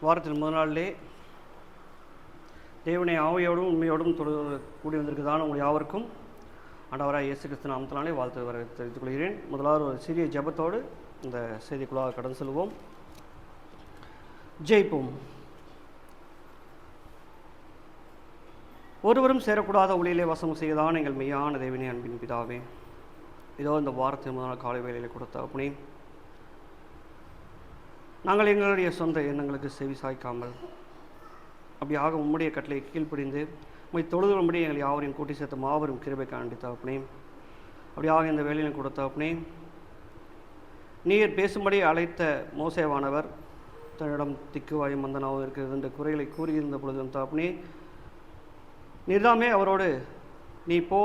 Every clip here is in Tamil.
வாரத்தின் முதல் நாளிலே தேவனை ஆவையோடும் உண்மையோடும் கூடி வந்திருக்குதான் உங்கள் யாவருக்கும் ஆண்டவராக இயேசு கிறிஸ்து நாமத்தினாலே வாழ்த்து வர தெரிவித்துக் கொள்கிறேன். முதலாவது ஒரு சிறிய ஜெபத்தோடு இந்த செய்திக்குள்ளாக கடந்து செல்வோம். ஜெயிப்போம். ஒருவரும் சேரக்கூடாத ஒளியிலே வசம் செய்யதான் எங்கள் மெய்யான தேவனே, அன்பின் பிதாவே, இதோ இந்த வாரத்தின் முதல் நாள் காலை வேளையில் கொடுத்த அப்பனே, நாங்கள் எங்களுடைய சொந்த எண்ணங்களுக்கு செவி சாய்க்காமல் அப்படியாக உம்முடைய கட்டளை கீழ்ப்படிந்து உம்மை தொழுதும்படி எங்கள் யாவரையும் கூட்டி சேர்த்த மாபெரும் கிருபை காண்பித்த அப்பனே, அப்படியாக இந்த வேலையில் கொடுத்த அப்பனே, நீர் பேசும்படி அழைத்த மோசேவானவர் தன்னிடம் திக்குவாயும் மந்தனாவும் இருக்கிறது என்ற குறைகளை கூறியிருந்த பொழுது தாப்பனே, நீர்தாமே அவரோடு நீ போ,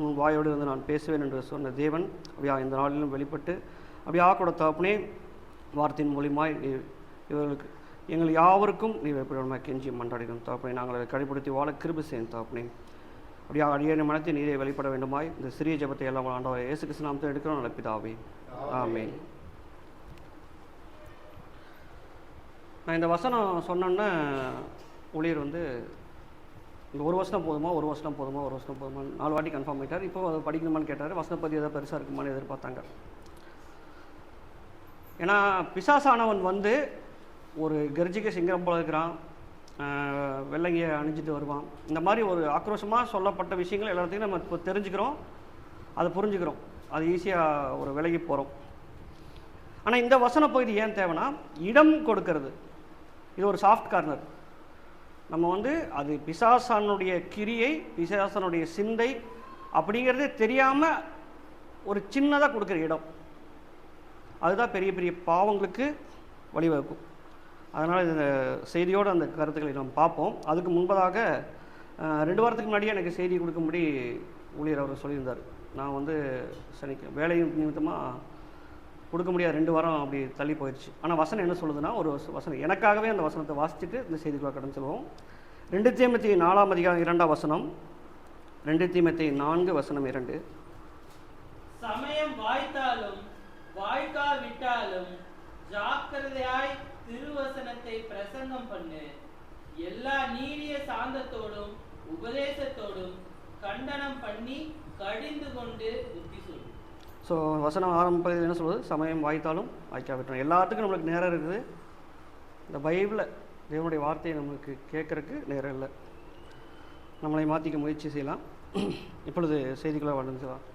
உன் வாயோடு இருந்து நான் பேசுவேன் என்று சொன்ன தேவன் அப்படியாக இந்த நாளிலும் வெளிப்பட்டு அப்படியாக கொடுத்த அப்பனே, வார்த்தையின் மூலியமாய் இவர்களுக்கு எங்கள் யாவருக்கும் நீ வெளிப்படையாக கெஞ்சி மன்றாடிடும் தாப்பனே, நாங்கள் அதை கடைபிடித்து வாழ கிருபை செய்யும் தாப்பனே. அப்படியாக அடியேன் மனத்தை நீரை வெளிப்பட வேண்டுமாய் இந்த சிறிய ஜெபத்தை எல்லாம் ஆண்டவர் இயேசு கிறிஸ்து நாமத்தில் எடுக்கிறோம் நல்ல பிதாவே, ஆமென். நான் இந்த வசனம் சொன்னேன்னா ஊழியர் இந்த ஒரு வருஷம் போதுமா 4 வாட்டி கன்ஃபார்ம் ஆகிட்டார். இப்போ அதை படிக்கணுமான்னு கேட்டார். வசன பற்றி எதாவது பெருசாக இருக்குமான்னு எதிர்பார்த்தாங்க. ஏன்னா பிசாசானவன் ஒரு கர்ஜிக்க சிங்கம் போல இருக்கிறான், வெள்ளைங்கியை அணிஞ்சிட்டு வருவான். இந்த மாதிரி ஒரு ஆக்ரோஷமாக சொல்லப்பட்ட விஷயங்கள் எல்லாத்தையும் நம்ம இப்போ தெரிஞ்சுக்கிறோம், அதை புரிஞ்சுக்கிறோம், அது ஈஸியாக ஒரு விலகி போகிறோம். ஆனால் இந்த வசன பகுதி ஏன் தேவைன்னா, இடம் கொடுக்கறது. இது ஒரு சாஃப்ட் கார்னர். நம்ம அது பிசாசானுடைய கிரியை, பிசாசானுடைய சிந்தை அப்படிங்கிறதே தெரியாமல் ஒரு சின்னதாக கொடுக்குற இடம், அதுதான் பெரிய பெரிய பாவங்களுக்கு வழிவகுக்கும். அதனால் இந்த செய்தியோடு அந்த கருத்துக்களை நாம் பார்ப்போம். அதுக்கு முன்பதாக 2 வாரத்துக்கு முன்னாடியே எனக்கு செய்தி கொடுக்கும்படி ஊழியர் அவர் சொல்லியிருந்தார். நான் வேலை நிமித்தமாக கொடுக்க முடியாது, 2 வாரம் அப்படி தள்ளி போயிடுச்சு. ஆனால் வசனம் என்ன சொல்லுதுன்னா, ஒரு வசனம் எனக்காகவே அந்த வசனத்தை வாசிச்சுட்டு இந்த செய்திக்குள்ள கடந்து செல்வோம். 2 தீமோத்தேயு 4 அதிகாரம் 2 வசனம். 2 தீமோத்தேயு 4:2. சமயம் வாய்த்தாலும் வாய்க்காவிட்டாலும் ஜாக்கிரதையாய் திருவசனத்தை பிரசங்கம் பண்ணு, எல்லா நீடிய சாந்தத்தோடும் உபதேசத்தோடும் கண்டனம் பண்ணி கடிந்து கொண்டு புத்தி சொல்லு. ஸோ வசனம் ஆரம்பிப்பது என்ன சொல்லுது? சமயம் வாய்த்தாலும் வாய்க்காவிட்டாலும். எல்லாத்துக்கும் நம்மளுக்கு நேரம் இருக்குது. இந்த பைபிளில் தேவனுடைய வார்த்தையை நம்மளுக்கு கேட்குறதுக்கு நேரம் இல்லை. நம்மளை மாற்றிக்க முயற்சி செய்யலாம். இப்பொழுது செய்திக்குள்ளே வந்துக்கலாம்.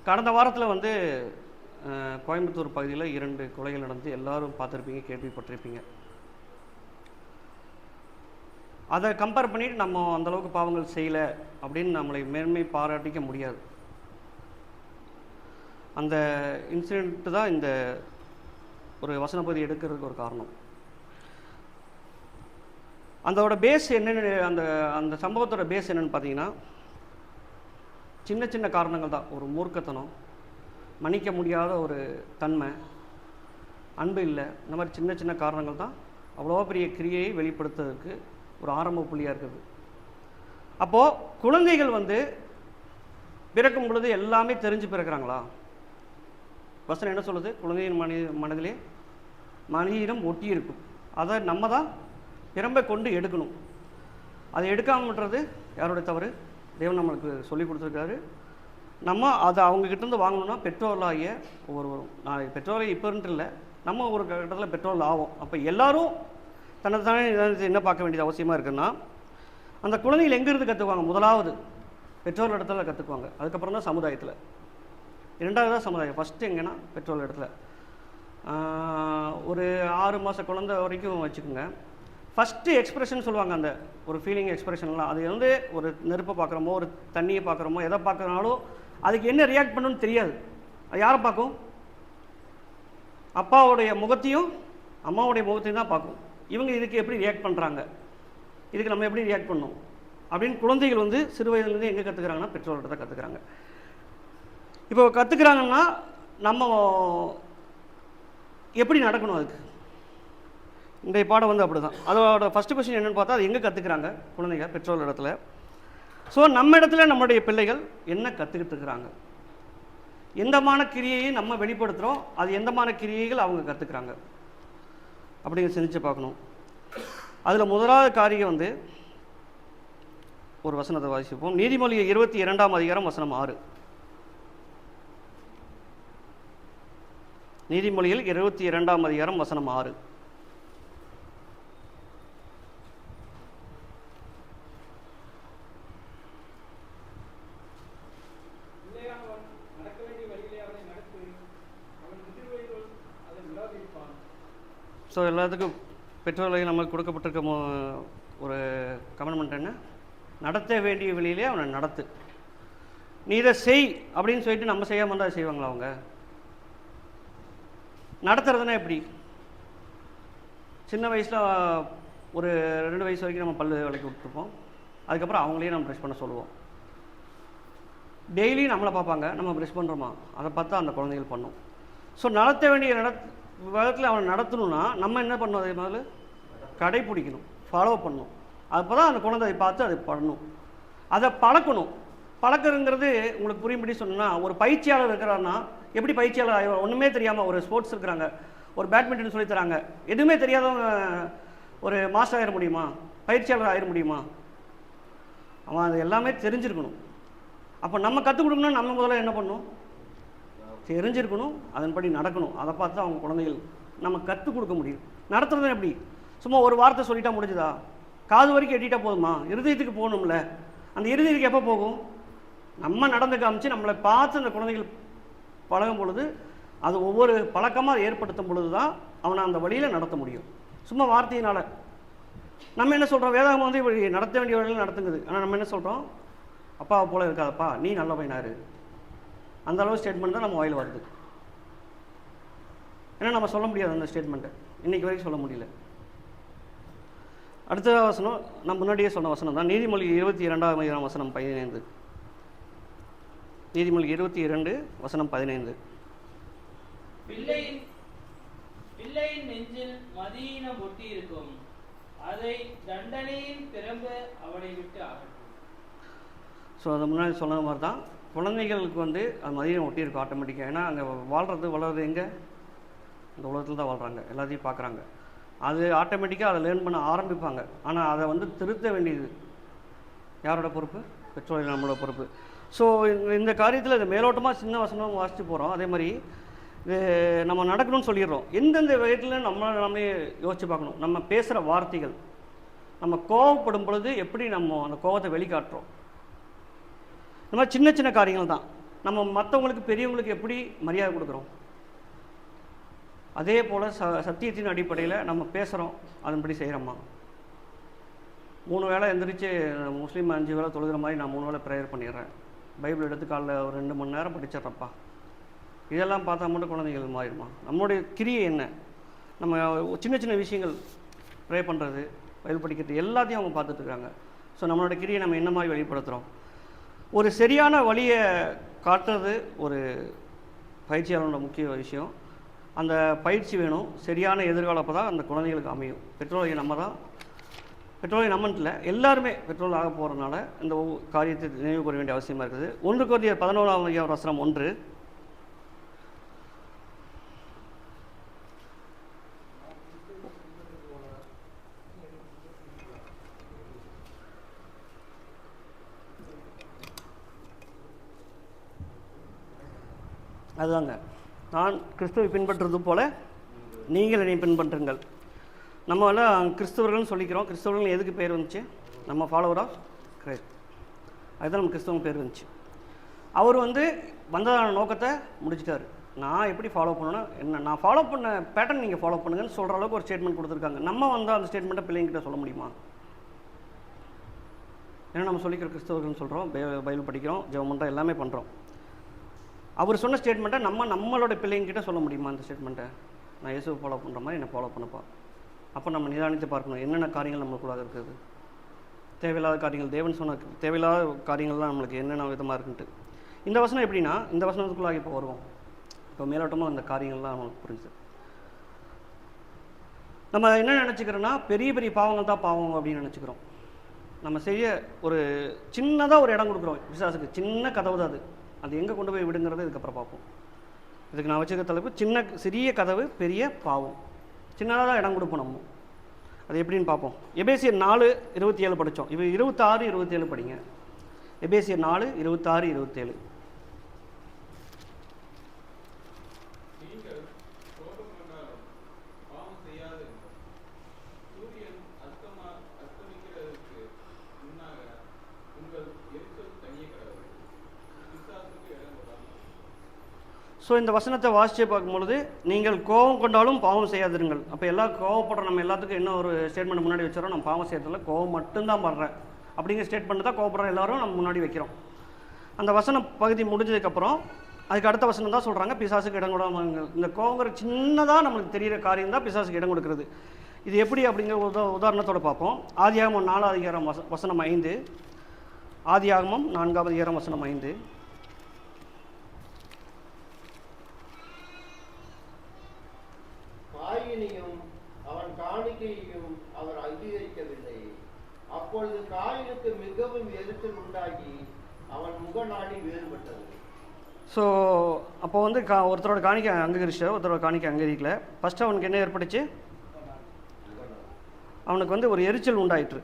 கடந்த வாரத்தில் கோயம்புத்தூர் பகுதியில் 2 கொலைகள் நடந்து எல்லாரும் பார்த்துருப்பீங்க, கேள்விப்பட்டிருப்பீங்க. அதை கம்பேர் பண்ணிட்டு நம்ம அந்தளவுக்கு பாவங்கள் செய்யலை அப்படின்னு நம்மளை மேன்மை பாராட்டிக்க முடியாது. அந்த இன்சிடெண்ட்டு தான் இந்த ஒரு வசனப்பகுதி எடுக்கிறதுக்கு ஒரு காரணம். அதோட பேஸ் என்னென்னு, அந்த சம்பவத்தோட பேஸ் என்னென்னு பார்த்தீங்கன்னா, சின்ன சின்ன காரணங்கள் தான். ஒரு மூர்க்கத்தனம், மன்னிக்க முடியாத ஒரு தன்மை, அன்பு இல்லை, இந்த மாதிரி சின்ன சின்ன காரணங்கள் தான் அவ்வளோ பெரிய கிரியையை வெளிப்படுத்துறதுக்கு ஒரு ஆரம்ப புள்ளியாக இருக்குது. அப்போது குழந்தைகள் பிறக்கும் பொழுது எல்லாமே தெரிஞ்சு பிறக்கிறாங்களா? வசனம் என்ன சொல்லுது? குழந்தையின் மனதிலே மனிதனம் ஒட்டி இருக்கும். அதை நம்ம தான் பிரம்பை கொண்டு எடுக்கணும். அதை எடுக்காமன்றது யாரோட தவறு? தேவன் நம்மளுக்கு சொல்லி கொடுத்துருக்காரு. நம்ம அதை அவங்கக்கிட்டேருந்து வாங்கணும்னா பெற்றோர்களாகிய ஒவ்வொருவரும், நான் பெற்றோரை இப்போன்ட்டு இல்லை, நம்ம ஒரு கட்டத்தில் பெற்றோர்கள் ஆகும். அப்போ எல்லோரும் தன்னைத்தானே என்ன பார்க்க வேண்டியது அவசியமாக இருக்குன்னா, அந்த குழந்தைகள் எங்கேருந்து கற்றுக்குவாங்க? முதலாவது பெற்றோர்கள் இடத்துல கற்றுக்குவாங்க, அதுக்கப்புறம் தான் சமுதாயத்தில், 2வது தான் சமுதாயம். ஃபஸ்ட்டு எங்கன்னா பெற்றோர்கள் இடத்துல. ஒரு 6 மாத குழந்தை வரைக்கும் வச்சுக்கோங்க. ஃபஸ்ட்டு எக்ஸ்ப்ரெஷன் சொல்லுவாங்க, அந்த ஒரு ஃபீலிங் எக்ஸ்ப்ரெஷன்லாம். அது ஒரு நெருப்பை பார்க்குறோமோ, ஒரு தண்ணியை பார்க்குறோமோ, எதை பார்க்குறனாலும் அதுக்கு என்ன ரியாக்ட் பண்ணணும்னு தெரியாது. அது யாரை பார்க்கும்? அப்பாவுடைய முகத்தையும் அம்மாவுடைய முகத்தையும் தான் பார்க்கும். இவங்க இதுக்கு எப்படி ரியாக்ட் பண்ணுறாங்க, இதுக்கு நம்ம எப்படி ரியாக்ட் பண்ணணும் அப்படின்னு குழந்தைகள் சிறு வயதுலேருந்து எங்கே கற்றுக்குறாங்கன்னா பெற்றோர்கிட்ட தான் கற்றுக்குறாங்க. இப்போ கற்றுக்குறாங்கன்னா நம்ம எப்படி நடக்கணும், அதுக்கு இந்த பாடம் அப்படி தான். அதோட ஃபஸ்ட்டு கொஸ்டின் என்னென்னு பார்த்தா, அது எங்கே கற்றுக்குறாங்க குழந்தைங்க? பெற்றோர் இடத்துல. ஸோ நம்ம இடத்துல நம்மளுடைய பிள்ளைகள் என்ன கற்றுக்கிட்டு இருக்கிறாங்க, எந்தமான கிரியையை நம்ம வெளிப்படுத்துகிறோம், அது எந்தமான கிரியைகள் அவங்க கற்றுக்குறாங்க அப்படிங்கிற சிந்திச்சு பார்க்கணும். அதில் முதலாவது காரியம் வந்து ஒரு வசனத்தை வாசிப்போம். நீதிமொழி 22ஆம் அதிகாரம் வசனம் 6. நீதிமொழியில் 22ஆம் அதிகாரம் வசனம் 6. ஸோ எல்லாத்துக்கும் பெற்றோர்களை நம்மளுக்கு கொடுக்கப்பட்டிருக்க ஒரு கமெண்ட்மெண்ட் என்ன, நடத்த வேண்டிய வழியிலே அவனை நடத்து. நீ இதை செய் அப்படின்னு சொல்லிட்டு நம்ம செய்யாமல் இருந்தால் செய்வாங்களா அவங்க? நடத்துறதுனா எப்படி? சின்ன வயசில் ஒரு 2 வயசு வரைக்கும் நம்ம பல்லு விளக்கி விட்டுருப்போம். அதுக்கப்புறம் அவங்களையும் நம்ம ப்ரெஷ் பண்ண சொல்லுவோம். டெய்லி நம்மளை பார்ப்பாங்க, நம்ம ப்ரெஷ் பண்ணுறோமா, அதை பார்த்தா அந்த குழந்தைகள் பண்ணும். ஸோ நடத்த வேண்டிய விதத்தில் அவனை நடத்தணும்னா நம்ம என்ன பண்ணணும்? அதே மாதிரி கடைப்பிடிக்கணும், ஃபாலோ பண்ணணும். அப்போ தான் அந்த குழந்தையை பார்த்து அதை பண்ணணும், அதை பழக்கணும். பழக்கங்கிறது உங்களுக்கு புரியும்படி சொன்னால், ஒரு பயிற்சியாளர் இருக்கிறாருன்னா எப்படி பயிற்சியாளர் ஒன்றுமே தெரியாமல், ஒரு ஸ்போர்ட்ஸ் இருக்கிறாங்க, ஒரு பேட்மிண்டன் சொல்லித் தராங்க, எதுவுமே தெரியாதவங்க ஒரு மாஸ்டர் ஆகிட முடியுமா? பயிற்சியாளர் ஆகிட முடியுமா? அவன் அது எல்லாமே தெரிஞ்சிருக்கணும். அப்போ நம்ம கற்றுக் கொடுக்கணும்னா நம்ம முதல்ல என்ன பண்ணணும்? தெரிஞ்சிருக்கணும், அதன்படி நடக்கணும். அதை பார்த்து தான் அவங்க குழந்தைகள் நம்ம கற்றுக் கொடுக்க முடியும். நடத்துறது எப்படி? சும்மா ஒரு வார்த்தை சொல்லிட்டா முடிஞ்சுதா? காது வரைக்கும் எட்டிட்டா போதுமா? இருதயத்துக்கு போகணும்ல. அந்த இருதயத்துக்கு எப்போ போகும்? நம்ம நடந்து காமிச்சு நம்மளை பார்த்து அந்த குழந்தைகள் பழகும் பொழுது, அது ஒவ்வொரு பழக்கமாக ஏற்படுத்தும் பொழுது தான் அவனை அந்த வழியில் நடத்த முடியும். சும்மா வார்த்தையினால் நம்ம என்ன சொல்கிறோம்? வேதாகம் வந்து இப்படி நடத்த வேண்டிய வழியில் நடத்துங்குது. ஆனால் நம்ம என்ன சொல்கிறோம்? அப்பாவை போல இருக்காதப்பா, நீ நல்ல பையனாரு. அந்த அளவு ஸ்டேட்மெண்ட் தான் நம்ம வாயில் வருது. ஏன்னா நம்ம சொல்ல முடியாது அந்த ஸ்டேட்மெண்ட்டை, இன்றைக்கி வரைக்கும் சொல்ல முடியல. அடுத்த வசனம் நான் முன்னாடியே சொன்ன வசனம் தான். நீதிமொழி 22ஆம் அதிகாரம் வசனம் 15. நீதிமொழி 22 வசனம் 15. பிள்ளையின் நெஞ்சில் மதியீனம் ஒட்டி இருக்கும், அதை தண்டனையின் பிரம்பு அவனை விட்டு அகற்றும். ஸோ அது முன்னாடி சொன்ன மாதிரி தான் குழந்தைகளுக்கு வந்து அது மதியம் ஒட்டி இருக்கும் ஆட்டோமேட்டிக்காக. ஏன்னா அங்கே வளர்றது எங்கே? இந்த உலகத்தில் தான் வாழ்கிறாங்க, எல்லாத்தையும் பார்க்குறாங்க. அது ஆட்டோமேட்டிக்காக அதை லேர்ன் பண்ண ஆரம்பிப்பாங்க. ஆனால் அதை வந்து திருத்த வேண்டியது யாரோட பொறுப்பு? பெற்றோர்கள், நம்மளோட பொறுப்பு. ஸோ இந்த காரியத்தில் இது மேலோட்டமாக சின்ன வசனம் வாசித்து போகிறோம். அதே மாதிரி இது நம்ம நடக்கணும்னு சொல்லிடுறோம். எந்தெந்த வயதில் நம்மளே யோசித்து பார்க்கணும். நம்ம பேசுகிற வார்த்தைகள், நம்ம கோவப்படும் பொழுது எப்படி நம்ம அந்த கோவத்தை வெளிக்காட்டுறோம். இந்த மாதிரி சின்ன சின்ன காரியங்கள் தான். நம்ம மற்றவங்களுக்கு, பெரியவங்களுக்கு எப்படி மரியாதை கொடுக்குறோம், அதே போல் சத்தியத்தின் அடிப்படையில் நம்ம பேசுகிறோம், அதன்படி செய்கிறோமா? 3 வேளை எந்திரிச்சு முஸ்லீம் 5 வேளை தொழுகிற மாதிரி நான் 3 வேளை ப்ரேயர் பண்ணிடுறேன், பைபிள் எடுத்து காலைல ஒரு 2 மணி நேரம் படிச்சிட்றப்பா. இதெல்லாம் பார்த்தா மட்டும் குழந்தைகள் மாறிடுமா? நம்மளுடைய கிரியை என்ன? நம்ம சின்ன சின்ன விஷயங்கள், ப்ரே பண்ணுறது, பைபிள் படிக்கிறது, எல்லாத்தையும் அவங்க பார்த்துட்ருக்காங்க. ஸோ நம்மளோட கிரியை நம்ம என்ன மாதிரி வெளிப்படுத்துகிறோம்? ஒரு சரியான வழியை காட்டுறது ஒரு பயிற்சியாளரோட முக்கிய விஷயம். அந்த பயிற்சி வேணும். சரியான எதிர்காலம் தான் அந்த குழந்தைகளுக்கு அமையும். பெற்றோரை நம்மன்ட்டில் எல்லாருமே பெற்றோர் ஆக போகிறதுனால இந்த காரியத்தை நினைவு கூற வேண்டிய அவசியமாக இருக்குது. 1 கொரிந்தியர் 11ஆம் அதிகாரம் வசனம் 1. அதுதாங்க, நான் கிறிஸ்துவை பின்பற்றுறது போல நீங்கள் என்னை பின்பற்றுங்கள். நம்ம எல்லாம் கிறிஸ்தவர்கள்னு சொல்லிக்கிறோம். கிறிஸ்தவர்கள் எதுக்கு பேர் வந்துச்சு? நம்ம ஃபாலோவர் ஆஃப் கிரைஸ்ட், அதுதான் நம்ம கிறிஸ்தவங்க பேர் வந்துச்சு. அவர் வந்து வந்ததான நோக்கத்தை முடிச்சிட்டாரு. நான் எப்படி ஃபாலோ பண்ணணும்னா என்ன, நான் ஃபாலோ பண்ண பேட்டர்ன் நீங்கள் ஃபாலோ பண்ணுங்கன்னு சொல்கிற அளவுக்கு ஒரு ஸ்டேட்மெண்ட் கொடுத்துருக்காங்க. நம்ம வந்து அந்த ஸ்டேட்மெண்ட்டை பிள்ளைங்கிட்ட சொல்ல முடியுமா? ஏன்னா நம்ம சொல்லிக்கிற கிறிஸ்தவர்கள்னு சொல்கிறோம், பைபிள் படிக்கிறோம், ஜெபம் பண்ணுறோம், எல்லாமே பண்ணுறோம். அவர் சொன்ன ஸ்டேட்மெண்ட்டை நம்மளோட பிள்ளைங்கிட்ட சொல்ல முடியுமா? அந்த ஸ்டேட்மெண்ட்டை நான் இயேசுவை ஃபாலோ பண்ணுற மாதிரி என்னை ஃபாலோ பண்ணப்பா. அப்போ நம்ம நிதானித்து பார்க்கணும், என்னென்ன காரியங்கள் நம்மளுக்குள்ளாக இருக்குது. தேவையில்லாத காரியங்கள், தேவன் சொன்ன தேவையில்லாத காரியங்கள்லாம் நம்மளுக்கு என்னென்ன விதமாக இருக்குன்ட்டு. இந்த வசனம் எப்படின்னா, இந்த வசனத்துக்குள்ளாக இப்போ வருவோம். இப்போ மேலோட்டமாக அந்த காரியங்கள்லாம் நம்மளுக்கு புரிஞ்சுது. நம்ம என்ன நினச்சிக்கிறோன்னா, பெரிய பெரிய பாவங்கள் தான் பாவம் அப்படின்னு நினச்சிக்கிறோம். நம்ம செய்ய ஒரு சின்னதாக ஒரு இடம் கொடுக்குறோம் பிசாசுக்கு. சின்ன கதவு தான் அது. அது எங்கே கொண்டு போய் விடுங்கிறது இதுக்கப்புறம் பார்ப்போம். இதுக்கு நான் வச்சுருக்க தலைப்பு சிறிய கதவு பெரிய பாவம். சின்னதாக தான் இடம் கொடுப்போம் நம்ம. அது எப்படின்னு பார்ப்போம். எபேசியர் 4:27 படித்தோம். இப்போ 26-27 படிங்க. எபேசியர் 4:26-27. ஸோ இந்த வசனத்தை வாசித்து பார்க்கும்பொழுது, நீங்கள் கோபம் கொண்டாலும் பாவம் செய்யாதிருங்கள். அப்போ எல்லாம் கோவப்படுற நம்ம எல்லாத்துக்கும் என்ன ஒரு ஸ்டேட்மெண்ட் முன்னாடி வச்சுறோம், நம்ம பாவம் செய்யறதில்ல, கோவம் மட்டும்தான் படுறேன் அப்படிங்கிற ஸ்டேட்மெண்ட் தான் கோவப்படுற எல்லாரும் நம்ம முன்னாடி வைக்கிறோம். அந்த வசன பகுதி முடிஞ்சதுக்கப்புறம் அதுக்கு அடுத்த வசனம் தான் சொல்கிறாங்க, பிசாசுக்கு இடம் கொடாமல். இந்த கோவங்கிற சின்னதாக நம்மளுக்கு தெரிகிற காரியம் தான் பிசாசுக்கு இடம் கொடுக்குறது. இது எப்படி அப்படிங்கிற உதாரணத்தோடு பார்ப்போம். ஆதியாகமம் 4ஆம் அதிகாரம் வசனம் 5. ஆதியாகமம் 4ஆம் அதிகாரம் வசனம் 5. காயினையும் அவன் காணிக்கையையும் அவர் அங்கீகரிக்கவில்லை. அப்பொழுது காயினுக்கு மிகவும் எரிச்சல் உண்டாகி அவன் முகநாடி வேறுபட்டது. ஸோ அப்போ வந்து ஒருத்தரோட காணிக்கை அங்கீகரிச்சார், ஒருத்தரோட காணிக்கை அங்கீகரிக்கல. ஃபஸ்ட்டு அவனுக்கு என்ன ஏற்பட்டுச்சு? அவனுக்கு வந்து ஒரு எரிச்சல் உண்டாயிற்று,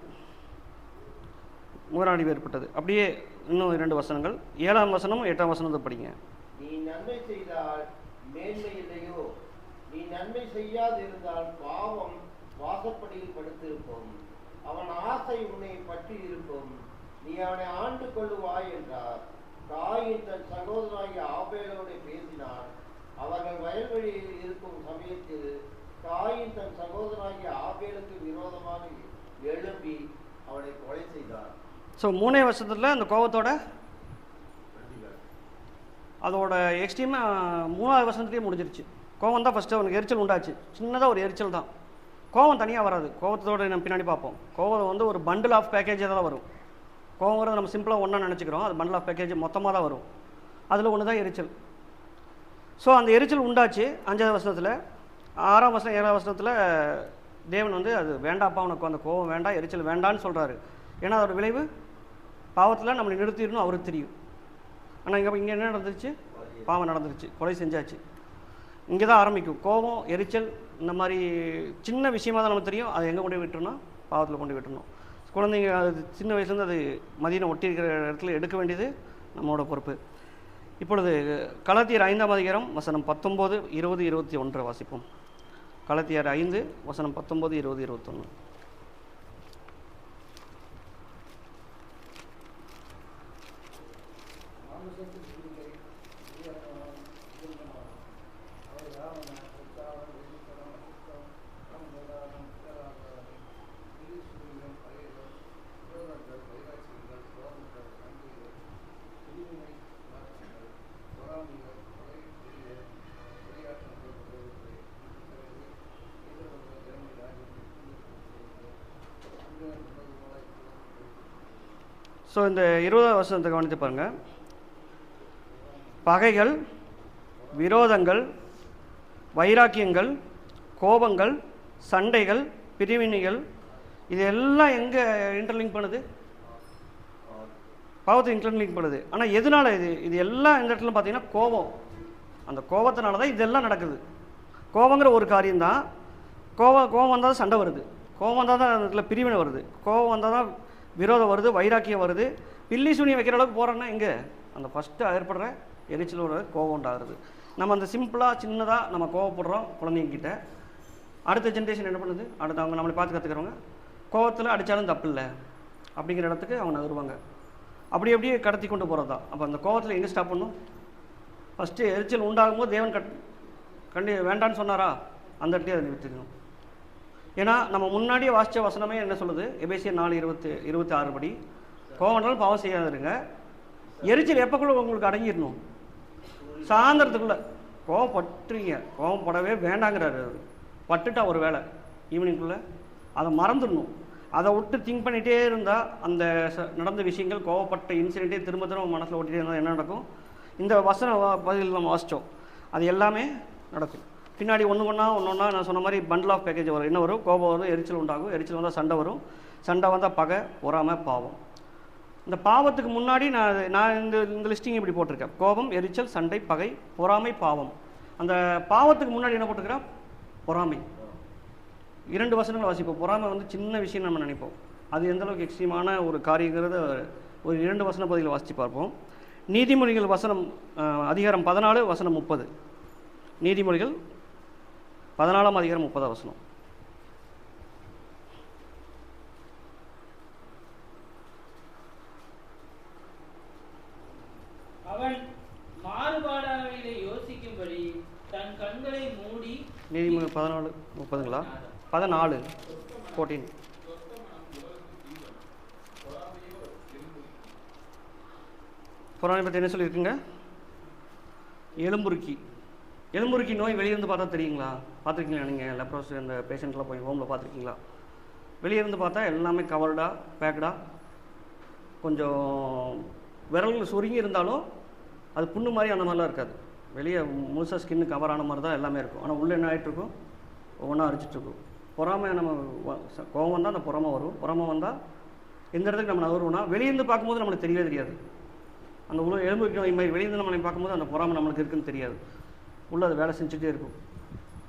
முகநாடி வேறுபட்டது. அப்படியே இன்னும் 2 வசனங்கள், 7ஆம் வசனம் 8ஆம் வசனத்தை படிங்க. நீ நன்மை செய்தால் மேன்மை இல்லையோ? நீ நன்மை செய்யாது இருந்தால் பாவம் வாசப்படியில் படுத்திருக்கும். அவன் ஆசை உன்னை பற்றி இருக்கும். நீ அவனை ஆண்டு கொள்ளுவாய் என்றார். காயின் தன் சகோதரனாகிய ஆபேலோடு பேசினான். அவர்கள் வயல்வெளியில் இருக்கும் சமயத்தில் காயின் தன் சகோதரனாகிய ஆபேலுக்கு விரோதமாக எழும்பி அவனை கொலை செய்தார். ஸோ 3 வருஷத்தில் அந்த கோபத்தோட அதோட எக்ஸ்ட்ரீமாக 3ஆவது வருஷத்துலேயே முடிஞ்சிருச்சு. கோவம் தான் ஃபஸ்ட்டு அவனுக்கு எரிச்சல் உண்டாச்சு, சின்னதாக ஒரு எரிச்சல் தான். கோவம் தனியாக வராது, கோவத்தோடு நம்ம பின்னாடி பார்ப்போம். கோவம் வந்து ஒரு பண்டில் ஆஃப் பேக்கேஜாக தான் வரும். கோவங்கிறது நம்ம சிம்பிளாக ஒன்றா நினச்சிக்கிறோம், அது பண்டில் ஆஃப் பேக்கேஜ் மொத்தமாக தான் வரும். அதில் ஒன்று தான் எரிச்சல். ஸோ அந்த எரிச்சல் உண்டாச்சு 5ஆவது வசனத்தில். 6ஆம் வசனம் 7ஆம் வசனத்தில் தேவன் வந்து அது வேண்டாப்பா, உனக்கு அந்த கோவம் வேண்டாம், எரிச்சல் வேண்டான்னு சொல்கிறாரு. ஏன்னா அதோட விளைவு பாவத்தில் நம்மளை நிறுத்திடணும் அவருக்கு தெரியும். ஆனால் இங்கே என்ன நடந்துருச்சு? பாவம் நடந்துருச்சு, கொலை செஞ்சாச்சு. இங்கே தான் ஆரம்பிக்கும் கோபம், எரிச்சல். இந்த மாதிரி சின்ன விஷயமாக தான் நமக்கு தெரியும், அதை எங்கே கொண்டு போய் விட்டுருணும்? பாவத்தில் கொண்டு விட்டுருணும். குழந்தைங்க அது சின்ன வயசுலேருந்து அது மதியம் ஒட்டி இருக்கிற இடத்துல எடுக்க வேண்டியது நம்மளோட பொறுப்பு. இப்பொழுது கலாத்தியர் 5ஆம் அதிகாரம் வசனம் 19, 20, 21 வாசிப்போம். கலாத்தியர் 5 வசனம் 19, 20, 21. ஸோ இந்த 20ஆம் வசனத்தை கவனித்து பாருங்கள். பகைகள், விரோதங்கள், வைராக்கியங்கள், கோபங்கள், சண்டைகள், பிரிவினைகள், இது எல்லாம் எங்கே இன்டர்லிங்க் பண்ணுது? பாவத்தை இன்டர்லிங்க் பண்ணுது. ஆனால் எதனால இது எல்லாம் இந்த இடத்துல பார்த்தீங்கன்னா கோபம். அந்த கோபத்தினால தான் இதெல்லாம் நடக்குது. கோபங்கிற ஒரு காரியம்தான். கோபம் வந்தால் தான் சண்டை வருது, கோபம் வந்தால் தான் அந்த இடத்துல பிரிவினை வருது, கோபம் வந்தால் தான் விரோதம் வருது, வைராக்கியம் வருது. பில்லி சூனியம் வைக்கிற அளவுக்கு போகிறோன்னா எங்கே? அந்த ஃபஸ்ட்டு ஏற்படுற எரிச்சலோட கோபம் உண்டாகிறது. நம்ம அந்த சிம்பிளாக சின்னதாக நம்ம கோவப்படுறோம் குழந்தைங்கிட்ட. அடுத்த ஜென்ரேஷன் என்ன பண்ணுது? அடுத்து அவங்க நம்மளை பார்த்து கற்றுக்கிறவங்க கோவத்தில் அடித்தாலும் தப்பு இல்லை அப்படிங்கிற இடத்துக்கு அவங்க நகருவாங்க. அப்படியே கடத்தி கொண்டு போகிறது தான். அப்போ அந்த கோவத்தில் எங்கே ஸ்டாப் பண்ணும்? ஃபஸ்ட்டு எரிச்சல் உண்டாகும் போது தேவன் வேண்டான்னு சொன்னாரா? அந்த இடத்தையே அதை நிறுத்திக்கணும். ஏன்னா நம்ம முன்னாடியே வாசித்த வசனமே என்ன சொல்லுது? எபேசியர் 4:26 படி கோவம்னாலும் பாவம் செய்யாதுங்க. எரிச்சல் எப்போக்குள்ள உங்களுக்கு அடங்கிடணும்? சாயந்தரத்துக்குள்ளே. கோவப்பட்டுறீங்க, கோவப்படவே வேண்டாங்கிறாரு. பட்டுட்டா ஒரு வேலை ஈவினிங்குள்ளே அதை மறந்துடணும். அதை விட்டு திங்க் பண்ணிகிட்டே இருந்தால் அந்த நடந்த விஷயங்கள், கோவப்பட்ட இன்சிடென்ட்டே திரும்ப மனசில் ஓட்டிகிட்டே இருந்தால் என்ன நடக்கும்? இந்த வசன பதில் நம்ம வாசித்தோம், அது எல்லாமே நடக்கும். பின்னாடி ஒன்றா நான் சொன்ன மாதிரி பண்டில் ஆஃப் பேக்கேஜ் வரும். என்ன வரும்? கோபம் வரும், எரிச்சல் உண்டாகும், எரிச்சல் வந்தால் சண்டை வரும், சண்டை வந்தால் பகை, பொறாமை, பாவம். இந்த பாவத்துக்கு முன்னாடி நான் இந்த லிஸ்டிங் இப்படி போட்டிருக்கேன். கோபம், எரிச்சல், சண்டை, பகை, பொறாமை, பாவம். அந்த பாவத்துக்கு முன்னாடி என்ன போட்டிருக்கிறேன்? பொறாமை. 2 வசனங்கள் வாசிப்போம். பொறாமை வந்து சின்ன விஷயம் நம்ம நினைப்போம். அது எந்த அளவுக்கு எக்ஸ்ட்ரீமான ஒரு காரியங்கிறத ஒரு 2 வசன பகுதியில் வாசித்து பார்ப்போம். நீதிமொழிகள் வசனம் அதிகாரம் 14 வசனம் 30. நீதிமொழிகள் 14ஆம் அதிகாரம் 30ஆம் வசனம். அவன் மாறுபாடானவைகளை யோசிக்கும்படி தன் கண்களை மூடி. நீதிமொழி 14 30ங்களா? 14 14. பொறாமை பற்றி என்ன சொல்லியிருக்குங்க? எலும்புருக்கி நோய் வெளியிருந்து பார்த்தா தெரியுங்களா? பார்த்துருக்கீங்களா நீங்கள்? லெப்ரோஸ் இந்த பேஷண்ட்லாம் போய் ஹோமில் பார்த்துருக்கீங்களா? வெளியிருந்து பார்த்தா எல்லாமே கவர்டாக பேக்கடாக கொஞ்சம் விரல்கள் சுருங்கி இருந்தாலும் அது புண்ணு மாதிரி அந்த மாதிரிலாம் இருக்காது. வெளியே முழுசாக ஸ்கின்னு கவர் ஆன மாதிரி தான் எல்லாமே இருக்கும். ஆனால் உள்ளே என்ன ஆகிட்டுருக்கும்? ஒவ்வொன்றா அரிச்சிட்ருக்கும். பொறாமை நம்ம கோவம் வந்தால் அந்த பொறாமை வரும். பொறாமை வந்தால் எந்த இடத்துக்கு நம்ம நகருவோம்னா வெளியிருந்து பார்க்கும்போது நம்மளுக்கு தெரியவே தெரியாது. அந்த எலும்பு மாதிரி வெளியிருந்து நம்மளை பார்க்கும்போது அந்த பொறாமை நம்மளுக்கு இருக்குன்னு தெரியாது. உள்ளே அது வேலை செஞ்சுட்டே இருக்கும்.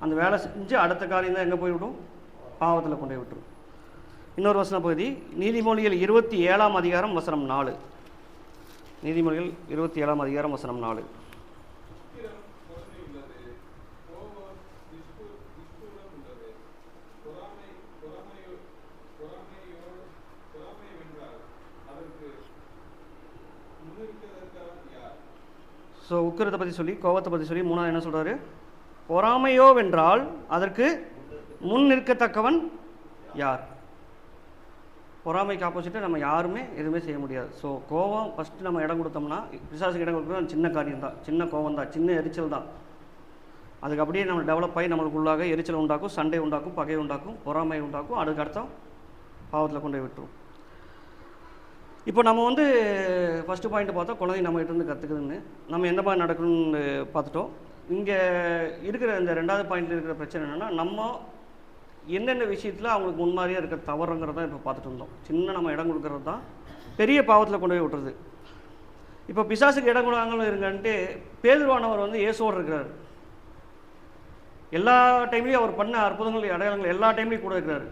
அந்த வேலை செஞ்சு அடுத்த காரியம் தான் எங்கே போய்விடும்? பாவத்தில் கொண்டு போய் விட்டுரும். இன்னொரு வசன பகுதி நீதிமொழிகள் 27ஆம் அதிகாரம் வசனம் 4. நீதிமொழிகள் 27ஆம் அதிகாரம் வசனம் 4. ஸோ உக்கிரத்தை பற்றி சொல்லி கோபத்தை பற்றி சொல்லி 3ஆவது என்ன சொல்கிறாரு? பொறாமையோ வென்றால் அதற்கு முன் நிற்கத்தக்கவன் யார்? பொறாமைக்கு ஆப்போசிட்டாக நம்ம யாருமே எதுவுமே செய்ய முடியாது. ஸோ கோபம் ஃபஸ்ட்டு நம்ம இடம் கொடுத்தோம்னா, பிசாசுக்கு இடம் கொடுத்தோம்னா சின்ன காரியம் தான், சின்ன கோபம் தான், சின்ன எரிச்சல் தான். அதுக்கு அப்படியே நம்ம டெவலப் ஆகி நம்மளுக்குள்ளாக எரிச்சல் உண்டாக்கும், சண்டை உண்டாக்கும், பகை உண்டாக்கும், பொறாமை உண்டாக்கும். அதுக்கு அர்த்தம் பாவத்தில் கொண்டு போய் விட்டுரும். இப்போ நம்ம வந்து ஃபஸ்ட்டு பாயிண்ட் பார்த்தோம், குழந்தை நம்மகிட்ட இருந்து கற்றுக்குதுன்னு. நம்ம எந்த மாதிரி நடக்கணும்னு பார்த்துட்டோம். இங்கே இருக்கிற இந்த 2வது பாயிண்டில் இருக்கிற பிரச்சனை என்னென்னா, நம்ம என்னென்ன விஷயத்தில் அவங்களுக்கு முன்மாதிரியாக இருக்க தவறுங்கிறத இப்போ பார்த்துட்டு இருந்தோம். சின்ன நம்ம இடம் கொடுக்கறது தான் பெரிய பாவத்தில் கொண்டு போய் விட்டுறது. இப்போ பிசாசுக்கு இடம் கொடுக்காங்களும் இருங்கன்ட்டு பேதுருவானவர் வந்து இயேசுவோடு இருக்கிறார். எல்லா டைம்லேயும் அவர் பண்ண அற்புதங்கள் அடையாளங்கள் எல்லா டைம்லேயும் கூட இருக்கிறார்.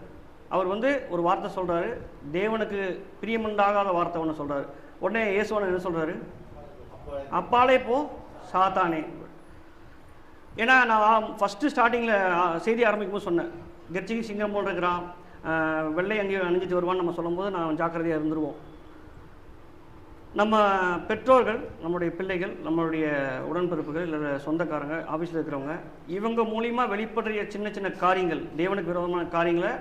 அவர் வந்து ஒரு வார்த்தை சொல்கிறாரு, தேவனுக்கு பிரியமுண்டாகாத வார்த்தை ஒன்று சொல்கிறாரு. உடனே இயேசுவான என்ன சொல்கிறாரு? அப்பாலே போ சாத்தானே. ஏன்னா நான் ஃபஸ்ட்டு ஸ்டார்டிங்கில் செய்தி ஆரம்பிக்கும்போது சொன்னேன், கெர்ச்சிக்கு சிங்கம் போல் இருக்கிறான், வெள்ளை அங்கேயும் அணிஞ்சிட்டு வருவான்னு நம்ம சொல்லும்போது நான் ஜாக்கிரதையாக இருந்துருவோம். நம்ம பெற்றோர்கள், நம்மளுடைய பிள்ளைகள், நம்மளுடைய உடன்பிறப்புகள், இல்லை சொந்தக்காரங்க, ஆஃபீஸில் இருக்கிறவங்க, இவங்க மூலிமா வெளிப்படுற சின்ன சின்ன காரியங்கள், தேவனுக்கு விரோதமான காரியங்களை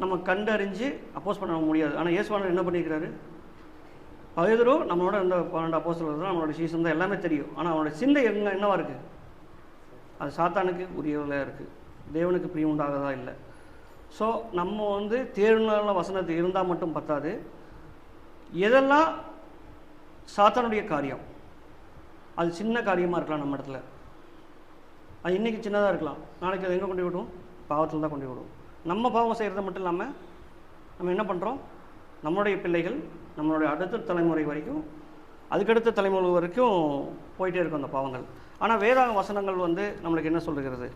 நம்ம கண்டறிஞ்சு அப்போஸ் பண்ண முடியாது. ஆனால் இயேசுவானவர் என்ன பண்ணியிருக்கிறாரு? பேதுரு நம்மளோட இந்த 12 அப்போஸ்தலர்கள் தான், நம்மளோட சீசன் தான், எல்லாமே தெரியும். ஆனால் அவனோட சிந்தை என்னவா இருக்குது? அது சாத்தானுக்கு உரியவர்களாக இருக்குது, தேவனுக்கு பிரியம் உண்டாகதா இல்லை. ஸோ நம்ம வந்து தேர்வுநாள வசனத்து இருந்தால் மட்டும் பத்தாது. எதெல்லாம் சாத்தானுடைய காரியம், அது சின்ன காரியமாக இருக்கலாம் நம்ம இடத்துல, அது இன்றைக்கி சின்னதாக இருக்கலாம், நாளைக்கு அது எங்கே கொண்டு விடும்? பாவத்தில் தான் கொண்டு விடும். நம்ம பாவம் செய்கிறது மட்டும் இல்லாமல் நம்ம என்ன பண்ணுறோம்? நம்மளுடைய பிள்ளைகள், நம்மளுடைய அடுத்த தலைமுறை வரைக்கும், அதுக்கடுத்த தலைமுறை வரைக்கும் போயிட்டே இருக்கும் அந்த பாவங்கள். ஆனால் வேதாக வசனங்கள் வந்து நம்மளுக்கு என்ன சொல்லுகிறது?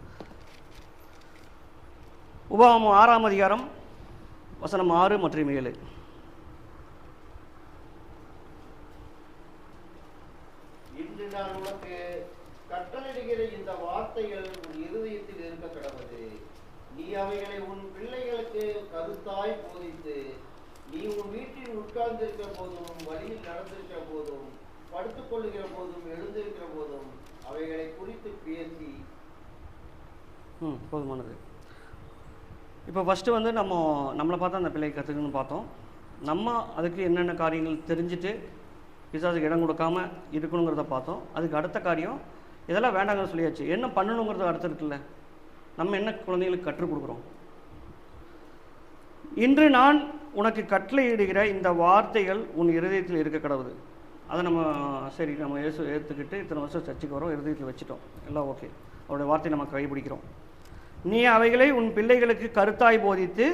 உபாகமம் 6ஆம் அதிகாரம் வசனம் 6 மற்றும் 7. இன்று நான் உனக்கு கட்டளையிடுகிற இந்த வார்த்தைகள் உன் இருதயத்தில் இருக்க கடவுது. நீ அவைகளை உன் பிள்ளைகளுக்கு கருத்தாய் போதித்து, நீ உன் வீட்டில் உட்கார்ந்திருக்கிற போதும், வழியில் நடந்திருக்கிற போதும், படுத்துக் கொள்ளுகிற போதும், எழுந்திருக்கிற போதும் அவைகளை குறித்து பேசி. போதுமானது. இப்போ ஃபஸ்ட்டு வந்து நம்மளை பார்த்தா அந்த பிள்ளைக்கு கற்றுக்கணும்னு பார்த்தோம். நம்ம அதுக்கு என்னென்ன காரியங்கள் தெரிஞ்சுட்டு பிசாசுக்கு இடம் கொடுக்காம இருக்கணுங்கிறத பார்த்தோம். அதுக்கு அடுத்த காரியம் இதெல்லாம் வேண்டாங்கன்னு சொல்லியாச்சு. என்ன பண்ணணுங்கிறது அடுத்து இருக்குல்ல, நம்ம என்ன குழந்தைங்களுக்கு கற்றுக் கொடுக்குறோம்? இன்று நான் உனக்கு கட்டளையிடுகிற இந்த வார்த்தைகள் உன் இருதயத்தில் இருக்க கடவுது. அதை நம்ம சரி நம்ம ஏற்றுக்கிட்டு இத்தனை வருஷம் சர்ச்சுக்கு வரோம், இருதயத்தில் வச்சுட்டோம், எல்லாம் ஓகே, அவருடைய வார்த்தையை நம்ம கைப்பிடிக்கிறோம். நீ அவைகளை உன் பிள்ளைகளுக்கு கருத்தாய் போதித்து,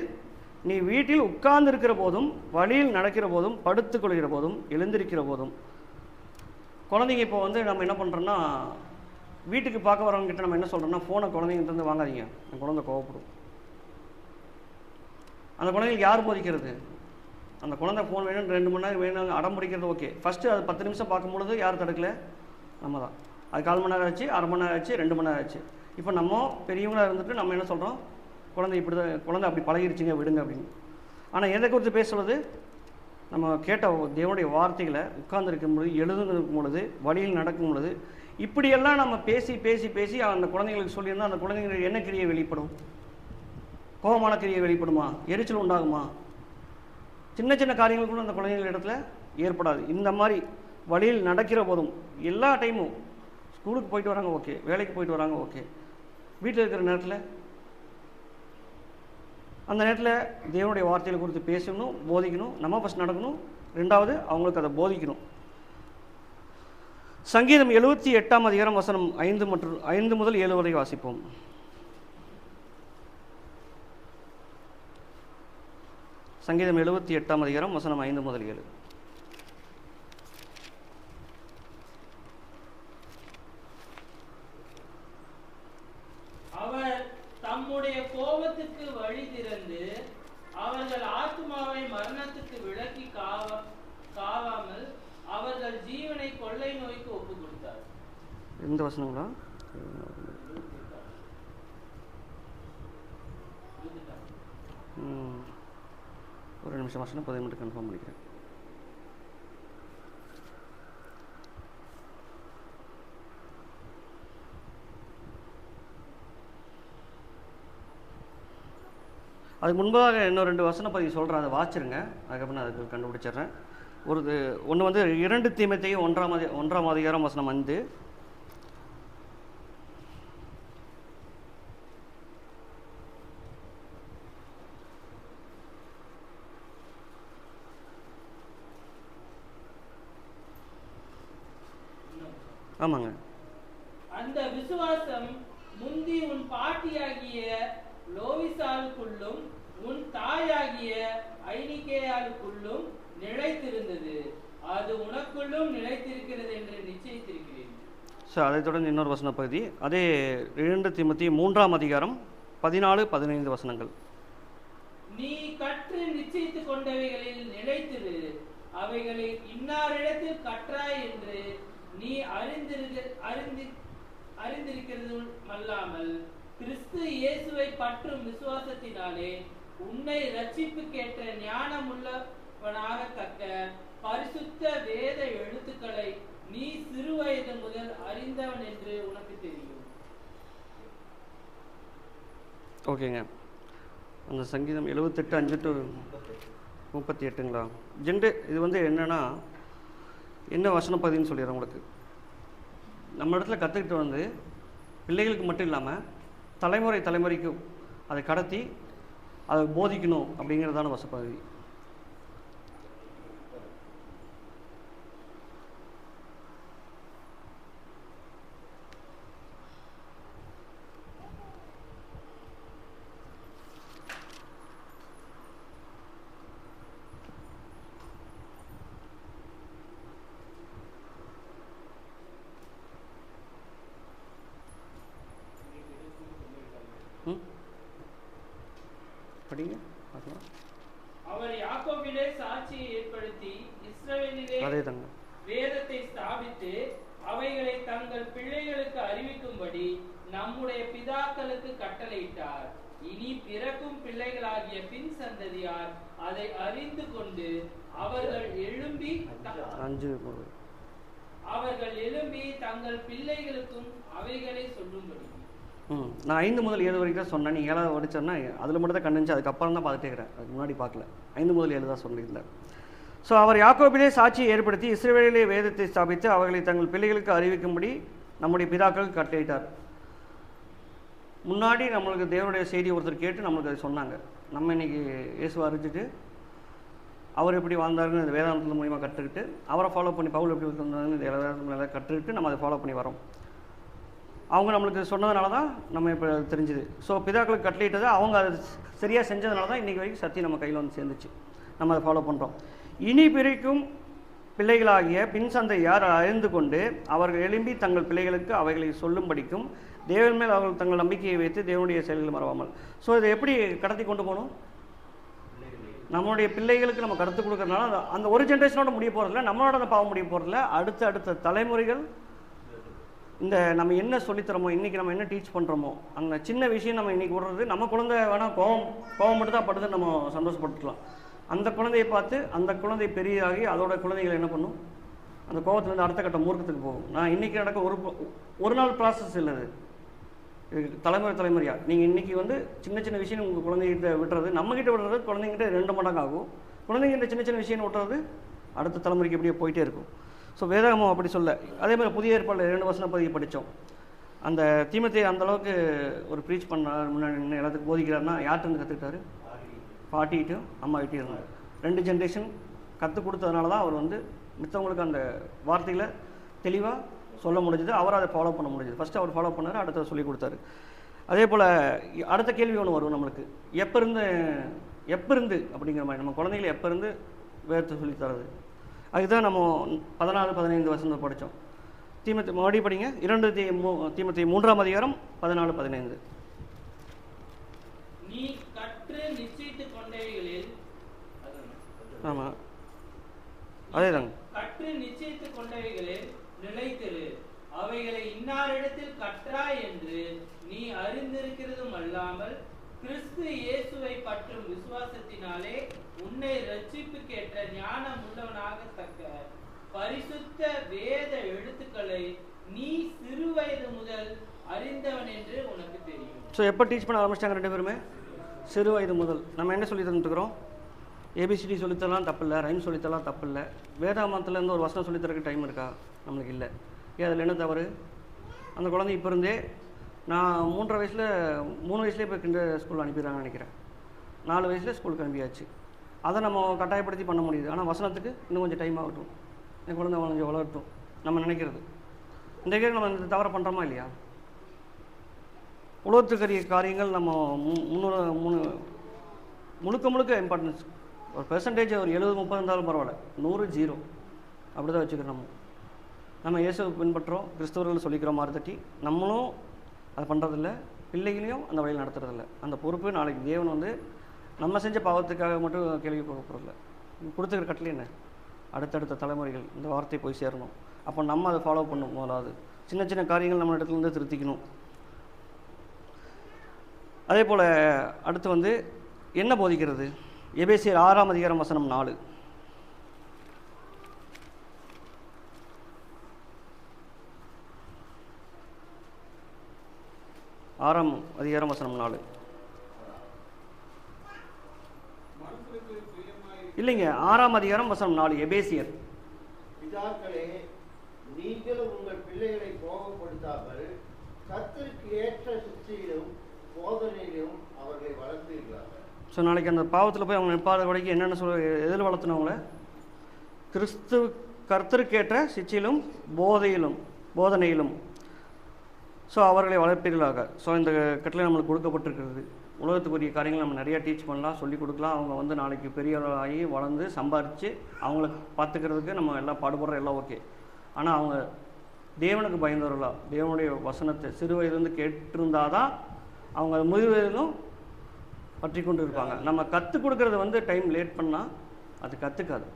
நீ வீட்டில் உட்கார்ந்திருக்கிற போதும், வழியில் நடக்கிற போதும், படுத்துக் கொள்கிற போதும், எழுந்திருக்கிற போதும். குழந்தைங்க இப்போ வந்து நம்ம என்ன பண்ணுறோன்னா, வீட்டுக்கு பார்க்க வரவங்ககிட்ட நம்ம என்ன சொல்கிறோன்னா, ஃபோனை குழந்தைங்கிட்ட வாங்காதீங்க, என் குழந்தை கோவப்படும். அந்த குழந்தைங்களுக்கு யார் போதிக்கிறது? அந்த குழந்தை ஃபோன் வேணும், 2 மணி நேரம் வேணும் அடம் பிடிக்கிறது ஓகே. ஃபஸ்ட்டு அது 10 நிமிஷம் பார்க்கும்பொழுது யார் தடுக்கல? நம்ம தான். அது 1/4 மணி நேரம் ஆச்சு, 1/2 மணி நேரம் ஆச்சு, 2 மணி நேரம் ஆச்சு. இப்போ நம்ம பெரியவங்களாக இருந்துட்டு நம்ம என்ன சொல்கிறோம்? குழந்தை இப்படி தான், குழந்தை அப்படி பழகிருச்சுங்க விடுங்க அப்படின்னு. ஆனால் எதை குறித்து பேச சொல்லுது? நம்ம கேட்ட தேவனுடைய வார்த்தைகளை உட்கார்ந்துருக்கும் பொழுது, எழுதுக்கும் பொழுது, வழியில் நடக்கும் பொழுது, இப்படியெல்லாம் நம்ம பேசி பேசி பேசி அந்த குழந்தைங்களுக்கு சொல்லியிருந்தால் அந்த குழந்தைங்களுக்கு என்ன கிரியை வெளிப்படும்? கோபமான கிரியை வெளிப்படுமா? எரிச்சல் உண்டாகுமா? சின்ன சின்ன காரியங்கள் கூட அந்த குழந்தைகள் இடத்துல ஏற்படாது. இந்த மாதிரி வழியில் நடக்கிற போதும் எல்லா டைமும் ஸ்கூலுக்கு போயிட்டு வராங்க ஓகே, வேலைக்கு போயிட்டு வராங்க ஓகே, வீட்டில் இருக்கிற நேரத்தில் அந்த நேரத்தில் தேவனுடைய வார்த்தைகளை குறித்து பேசணும், போதிக்கணும். நம்ம ஃபஸ்ட் நடக்கணும், 2வது அவங்களுக்கு அதை போதிக்கணும். சங்கீதம் 78ஆம் அதிகாரம் வசனம் 5 முதல் 7 வரை வாசிப்போம். சங்கீதம் 78ஆம் அதிகாரம் வசனம் 5 முதல் 7. அவர் தம்முடைய கோபத்துக்கு வழி திறந்து அவர்கள் ஆத்துமாவை மரணத்துக்கு விலக்கி காவாமல் அவர்கள் ஜீவனை கொள்ளை நோய்க்கு ஒப்பு கொடுத்தார். எந்த வசனங்களா? ஒரு நிமிஷம் வசனம் 10 மினிட் கன்ஃபார்ம் பண்ணிக்கிறேன். அதுக்கு முன்பாக இன்னும் 2 வசன பதிவு சொல்கிறேன், அதை வாச்சிருங்க. அதுக்கப்புறம் நான் அதுக்கு கண்டுபிடிச்சிட்றேன். ஒன்று வந்து 2 தீமோத்தேயு 1ஆம் அதிகாரம் வசனம் 5. ஆமாங்க. அந்த விசுவாசம் முந்தி உன் பாட்டியாகிய லோவிசாளுக்குள்ளும் உன் தாயாகிய ஐனிகேயாளுக்குள்ளும் நிலைத்திருந்தது, அது உனக்குள்ளும் நிலைத்திருக்கிறது என்று நிச்சயித்திருக்கிறேன். சார் அதை தொடர்ந்து இன்னொரு வசன பகுதி, அதே 2 தீமோத்தேயு 3ஆம் அதிகாரம் 14-15 வசனங்கள். நீ கற்று நிச்சயித்துக் கொண்டவைகளில் நிலைத்திரு, அவைகளை இன்னாரிடத்தில் கற்றாய் என்று நீ அறிந்திருக்கிறது அல்லாமல் கிறிஸ்து இயேசுவை பற்றும் விசுவாசத்தினாலே உன்னை ரட்சிப்புக்கேற்ற ஞானமுள்ளவனாக தக்க பரிசுத்த வேத எழுத்துக்களை நீ சிறுவயது முதல் அறிந்தவன் என்று உனக்கு தெரியும். ஓகேங்க. அந்த சங்கீதம் 78:5-38ங்களா? இது வந்து என்னென்னா என்ன வசன பதின்னு சொல்லிடுறேன் உங்களுக்கு. நம்ம இடத்துல கற்றுக்கிட்டு வந்து பிள்ளைகளுக்கு மட்டும் இல்லாமல் தலைமுறைக்கும் அதை கடத்தி அதை போதிக்கணும் அப்படிங்கிறதான வசப்பகுதி. படிங்க. அவர் யாக்கோபிலே சாட்சியை ஏற்படுத்தி இஸ்ரவேலிலே வேதத்தை ஸ்தாபித்து அவைகளை தங்கள் பிள்ளைகளுக்கு அறிவிக்கும்படி நம்முடைய பிதாக்களுக்கு கட்டளையிட்டார். இனி பிறக்கும் பிள்ளைகளாகிய பின் சந்ததியார் அதை அறிந்து கொண்டு அவர்கள் எழும்பி தங்கள் பிள்ளைகளுக்கும் அவைகளை சொல்லும்படி. நான் 5 முதல் 7 வரைக்கும் தான் சொன்னேன். நீங்கள் 7 படிச்சோன்னா அதில் மட்டும் தான் கண்டுச்சு. அதுக்கப்புறம் தான் பார்த்துட்டே இருக்கிறேன், அதுக்கு முன்னாடி பார்க்கல. 5 முதல் 7 தான் சொல்லியிருந்தேன். ஸோ அவர் யாக்கோபிலே சாட்சியை ஏற்படுத்தி இஸ்ரவேலிலே வேதத்தை ஸ்தாபித்து அவர்களை தங்கள் பிள்ளைகளுக்கு அறிவிக்கும்படி நம்முடைய பிதாக்களுக்கு கட்டளையிட்டார். முன்னாடி நம்மளுக்கு தேவனுடைய செய்தி ஒருத்தர் கேட்டு நம்மளுக்கு அதை சொன்னாங்க. நம்ம இன்றைக்கி இயேசுவை அறிஞ்சிட்டு அவர் எப்படி வாழ்ந்தாருன்னு இந்த வேதாந்தத்தின் மூலிமா கற்றுக்கிட்டு அவரை ஃபாலோ பண்ணி பவுல் எப்படி இருந்தாருன்னு இந்த வேதாந்தத்தில் கற்றுக்கிட்டு நம்ம அதை ஃபாலோ பண்ணி வரோம். அவங்க நம்மளுக்கு சொன்னதுனால தான் நம்ம இப்போ தெரிஞ்சுது. ஸோ பிதாக்களுக்கு கட்டளையிட்டது அவங்க அதை சரியாக செஞ்சதுனால தான் இன்றைக்கி வரைக்கும் சத்தியம் நம்ம கையில் வந்து சேர்ந்துச்சு. நம்ம அதை ஃபாலோ பண்ணுறோம். இனி பிரிக்கும் பிள்ளைகளாகிய பின் சந்தை யார் அறிந்து கொண்டு அவர்கள் எழும்பி தங்கள் பிள்ளைகளுக்கு அவைகளை சொல்லும் படிக்கும் தேவன் மேல் அவர்கள் தங்கள் நம்பிக்கையை வைத்து தேவனுடைய செயல்களை மறவாமல். ஸோ இதை எப்படி கடத்தி கொண்டு போகணும்? நம்மளுடைய பிள்ளைகளுக்கு நம்ம கருத்து கொடுக்கறதுனால அந்த ஒரு ஜென்ரேஷனோட முடிய போகிறதில்ல, நம்மளோட அந்த பாவம் முடிய போகிறதில்ல. அடுத்த தலைமுறைகள் இந்த நம்ம என்ன சொல்லித்தரமோ, இன்றைக்கி நம்ம என்ன டீச் பண்ணுறோமோ, அந்த சின்ன விஷயம் நம்ம இன்றைக்கி விடுறது, நம்ம குழந்தை வேணால் கோவம் மட்டும் தான் படுது, நம்ம சந்தோஷப்பட்டுக்கலாம். அந்த குழந்தையை பார்த்து அந்த குழந்தை பெரியாகி அதோட குழந்தைகள் என்ன பண்ணும், அந்த கோவத்துலேருந்து அடுத்த கட்ட மூர்க்கத்துக்கு போகும். நான் இன்றைக்கி நடக்க ஒரு நாள் ப்ராசஸ் இல்லை, இது தலைமுறையாக. நீங்கள் இன்றைக்கி வந்து சின்ன விஷயம் உங்கள் குழந்தைகிட்ட விட்டுறது, நம்மக்கிட்ட விடுறது குழந்தைங்கிட்ட 2 மடங்கு ஆகும். குழந்தைங்கிட்ட சின்ன விஷயம் விட்டுறது அடுத்த தலைமுறைக்கு எப்படியே போயிட்டே இருக்கும். ஸோ வேதாகமம் அப்படி சொல்ல. அதே மாதிரி புதிய ஏற்பாடில் 2 வசனம் பதிவு படித்தோம். அந்த தீமோத்தேயு அந்தளவுக்கு ஒரு ப்ரீச் பண்ணார், முன்னாடி எல்லாத்துக்கும் போதிக்கிறாருன்னா யார்கிட்ட கற்றுக்கிட்டாரு? பாட்டிகிட்டும் அம்மாகிட்டையும் இருந்தார். 2 ஜென்ரேஷன் கற்றுக் கொடுத்ததுனால தான் அவர் வந்து மித்தவங்களுக்கு அந்த வார்த்தைகளை தெளிவாக சொல்ல முடிஞ்சது, அவர் அதை ஃபாலோ பண்ண முடிஞ்சது. ஃபஸ்ட்டு அவர் ஃபாலோ பண்ணார், அடுத்தது சொல்லி கொடுத்தாரு. அதே போல் அடுத்த கேள்வி ஒன்று வரும் நம்மளுக்கு, எப்போ இருந்து அப்படிங்கிற மாதிரி நம்ம குழந்தைகளை எப்போ இருந்து வேர்த்து சொல்லித்தரது. அதுதான் நம்ம 14-15 வசனம் படித்தோம். மறுபடியும் படிங்க, 2 தீமோத்தேயு 3ஆம் அதிகாரம் 14-15. நீ கற்று நிச்சயித்துக் கொண்டவைகளில், ஆமாம் அதே தாங்க, கற்று நிச்சயித்துக் கொண்டவைகளில் நிலைத்திரு, அவைகளை இன்னாரிடத்தில் கற்றாய் என்று நீ அறிந்திருக்கிறதும் அல்லாமல் கிறிஸ்து இயேசுவை பற்றும் விசுவாசத்தினாலே உன்னை ரட்சிப்புக்கேற்ற ஞானம் உள்ளவனாகத்தக்க பரிசுத்த வேத எழுத்துக்களை நீ சிறு வயது முதல் அறிந்தவன் என்று உனக்கு தெரியும். ஸோ எப்போ டீச் பண்ண ஆரம்பிச்சிட்டாங்க 2 பேருமே? சிறு வயது முதல். நம்ம என்ன சொல்லி தந்துட்டுருக்குறோம்? ஏபிசிடி சொல்லித்தரலாம் தப்பில்லை, ரைம் சொல்லித்தரலாம் தப்பில்லை. வேதாமத்துலேருந்து ஒரு வசனம் சொல்லித்தரக்கு டைம் இருக்கா? நம்மளுக்கு இல்லை. ஏன் அதில் என்ன தவறு? அந்த குழந்தை இப்போ இருந்தே, நான் 3 வயசுலேயே இப்போ கிண்டர் ஸ்கூல் அனுப்பிடுறாங்கன்னு நினைக்கிறேன். 4 வயசில் ஸ்கூலுக்கு அனுப்பியாச்சு. அதை நம்ம கட்டாயப்படுத்தி பண்ண முடியுது. ஆனால் வசனத்துக்கு இன்னும் கொஞ்சம் டைம் ஆகட்டும், என் குழந்தை கொஞ்சம் வளரட்டும் நம்ம நினைக்கிறது. இந்த கேள்வி நம்ம இந்த தவறை பண்ணுறோமா இல்லையா? உலகத்துக்குரிய காரியங்கள் நம்ம முழுக்க இம்பார்ட்டன்ஸ். ஒரு பெர்சன்டேஜ் ஒரு 70-30 இருந்தாலும் பரவாயில்ல, 100 0 அப்படி தான் வச்சுக்கிறோம். நம்ம இயேசுவை பின்பற்றுறோம், கிறிஸ்தவர்கள் சொல்லிக்கிறோம் மாதிரி தட்டி, நம்மளும் அதை பண்ணுறதில்ல, பிள்ளைகளையும் அந்த வழியில் நடத்துறதில்ல. அந்த பொறுப்பு நாளைக்கு தேவன் வந்து நம்ம செஞ்ச பாவத்துக்காக மட்டும் கேள்வி போக போகிறதில்ல. கொடுத்துக்கிற கட்டளை என்ன? அடுத்தடுத்த தலைமுறைகள் இந்த வார்த்தையை போய் சேரணும். அப்போ நம்ம அதை ஃபாலோ பண்ணணும். முதலாவது சின்ன காரியங்கள் நம்ம இடத்துலேருந்து திருத்திக்கணும். அதே போல் அடுத்து வந்து என்ன போதிக்கிறது? எபேசியர் 6ஆம் அதிகாரம் வசனம் 4. ஆறாம் அதிகாரம் வசனம் 4 இல்லைங்க, 6ஆம் அதிகாரம் வசனம் 4 எபேசியர். பிதாக்களே, நீங்களும் உங்கள் பிள்ளைகளை கோபப்படுத்தாமல் கர்த்தருக்கு ஏற்ற சிக்ஷையிலும் போதனையிலும் அவர்களை வளர்த்தீர்களாக. ஸோ நாளைக்கு அந்த பாவத்தில் போய் அவங்க நிற்பாத வரைக்கும் என்னென்ன எதில் வளர்த்துனவங்கள? கர்த்தருக்கேற்ற சிக்ஷையிலும் போதனையிலும் ஸோ அவர்களை வளர்ப்பீர்களாக. ஸோ இந்த கட்டளை நம்மளுக்கு கொடுக்கப்பட்டிருக்கிறது. உலகத்துக்குரிய காரியங்கள் நம்ம நிறையா டீச் பண்ணலாம், சொல்லிக் கொடுக்கலாம். அவங்க வந்து நாளைக்கு பெரியவர்களாகி வளர்ந்து சம்பாரித்து அவங்கள பார்த்துக்கிறதுக்கு நம்ம எல்லாம் பாடுபடுற எல்லாம் ஓகே. ஆனால் அவங்க தேவனுக்கு பயந்தவர்களா, தேவனுடைய வசனத்தை சிறு வயதுலேருந்து கேட்டிருந்தால் தான் அவங்க முதிர் வயதிலும் பற்றி கொண்டு இருப்பாங்க. நம்ம கற்றுக் கொடுக்கறது வந்து டைம் லேட் பண்ணால் அது கற்றுக்காது.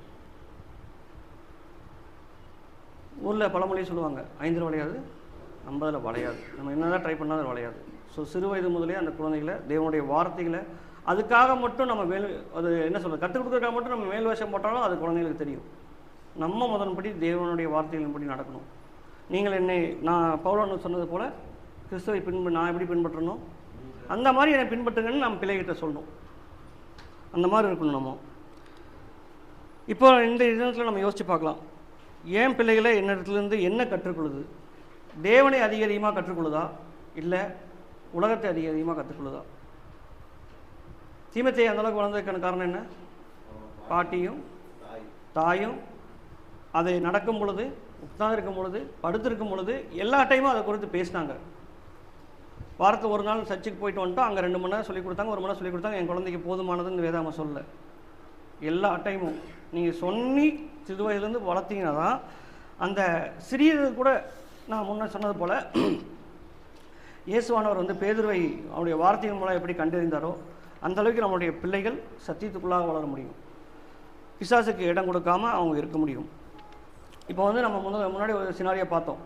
ஊரில் பழமொழியை சொல்லுவாங்க, 5 வளையாது 50 வளையாது. நம்ம என்ன தான் ட்ரை பண்ணால் அது வளையாது. ஸோ சிறு வயது முதலே அந்த குழந்தைகளை தேவனுடைய வார்த்தைகளை அதுக்காக மட்டும் நம்ம அது என்ன சொல்கிறது, கற்றுக் கொடுக்குறதுக்காக மட்டும் நம்ம மேல் வேஷம் போட்டாலும் அது குழந்தைங்களுக்கு தெரியும். நம்ம முதன்படி தேவனுடைய வார்த்தைகளின்படி நடக்கணும். நீங்கள் நான் பவுலன்னு சொன்னது போல் கிறிஸ்துவை நான் எப்படி பின்பற்றணும் அந்த மாதிரி என்னை பின்பற்றுங்கன்னு நம்ம பிள்ளைகிட்ட சொல்லணும். அந்த மாதிரி இருக்கணும் நம்ம. இப்போ இந்த இடத்துல நம்ம யோசித்து பார்க்கலாம், ஏன் பிள்ளைகளை என்னிடத்துலேருந்து என்ன கற்றுக்கொள்ளுது? தேவனை அதிகமாக கற்றுக்கொள்ளுதா, இல்லை உலகத்தை அதிகமாக கற்றுக்கொள்ளுதா? தீமோத்தேயு அந்தளவுக்கு வளர்ந்ததுக்கான காரணம் என்ன? பாட்டியும் தாயும் அதை நடக்கும் பொழுது, உட்கார்ந்திருக்கும் பொழுது, படுத்திருக்கும் பொழுது எல்லா டைமும் அதை குறித்து பேசினாங்க. வாரத்தில் ஒரு நாள் சர்ச்சுக்கு போயிட்டு வந்துட்டோம், அங்கே 2 மணி நேரம் சொல்லிக் கொடுத்தாங்க, 1 மணி நேரம் சொல்லிக் கொடுத்தாங்க. என் குழந்தைக்கு போதுமானதுன்னு வேதாம சொல்ல. எல்லா டைமும் நீங்கள் சொன்னி சிறு வயதுலேருந்து வளர்த்தீங்கன்னா தான் அந்த சிறியது கூட. நான் முன்ன சொன்னது போல் இயேசுவானவர் வந்து பேதுருவை அவருடைய வார்த்தையின் மூலம் எப்படி கண்டறிந்தாரோ அந்த அளவுக்கு நம்மளுடைய பிள்ளைகள் சத்தியத்துக்குள்ளாக வளர முடியும். பிசாசுக்கு இடம் கொடுக்காம அவங்க இருக்க முடியும். இப்போ வந்து நம்ம முன்னாடி ஒரு சினாரியை பார்த்தோம்,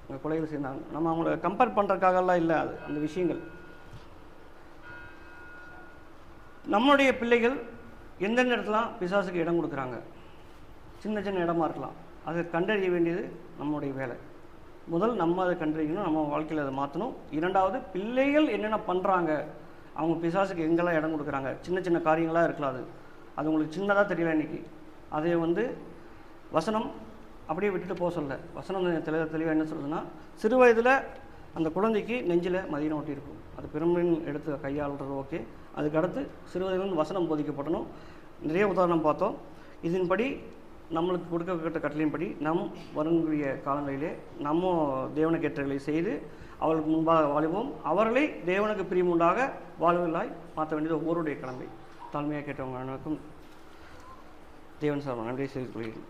அவங்க கொலைகள் செய்தாங்க. நம்ம அவங்கள கம்பேர் பண்ணுறதுக்காகலாம் இல்லை, அது அந்த விஷயங்கள். நம்மளுடைய பிள்ளைகள் எந்தெந்த இடத்துலாம் பிசாசுக்கு இடம் கொடுக்குறாங்க, சின்ன சின்ன இடமா இருக்கலாம், அதை கண்டறிய வேண்டியது நம்மளுடைய வேலை. முதல் நம்ம அதை கண்டறியணும், நம்ம வாழ்க்கையில் அதை மாற்றணும். இரண்டாவது, பிள்ளைகள் என்னென்ன பண்ணுறாங்க, அவங்க பிசாசுக்கு எங்கெல்லாம் இடம் கொடுக்குறாங்க, சின்ன சின்ன காரியங்களாக இருக்கலாம், அது உங்களுக்கு சின்னதாக தெரியல இன்றைக்கி. அதை வந்து வசனம் அப்படியே விட்டுட்டு போக சொல்ல. வசனம் தெளிவாக என்ன சொல்லுதுன்னா, சிறு வயதில் அந்த குழந்தைக்கு நெஞ்சில் மதியம் ஒட்டி இருக்கும், அது பெருமையின் எடுத்து கையாளுறது ஓகே. அதுக்கடுத்து சிறு வயதிலிருந்து வசனம் போதிக்கப்படணும். நிறைய உதாரணம் பார்த்தோம். இதன்படி நம்மளுக்கு கொடுக்கப்பட்ட கட்டளையின்படி நம் வரக்கூடிய காலங்களிலே நம்ம தேவனுக்கு ஏற்றங்களை செய்து அவர்களுக்கு முன்பாக வாழுவோம். அவர்களை தேவனுக்கு பிரியமுண்டாக வாழ்வுகளாய் மாற்ற வேண்டியது ஒவ்வொருடைய கடமை. தாழ்மையாக கேட்டவங்க அனைவருக்கும் தேவன் சார் நன்றி செய்து கொள்கிறேன்.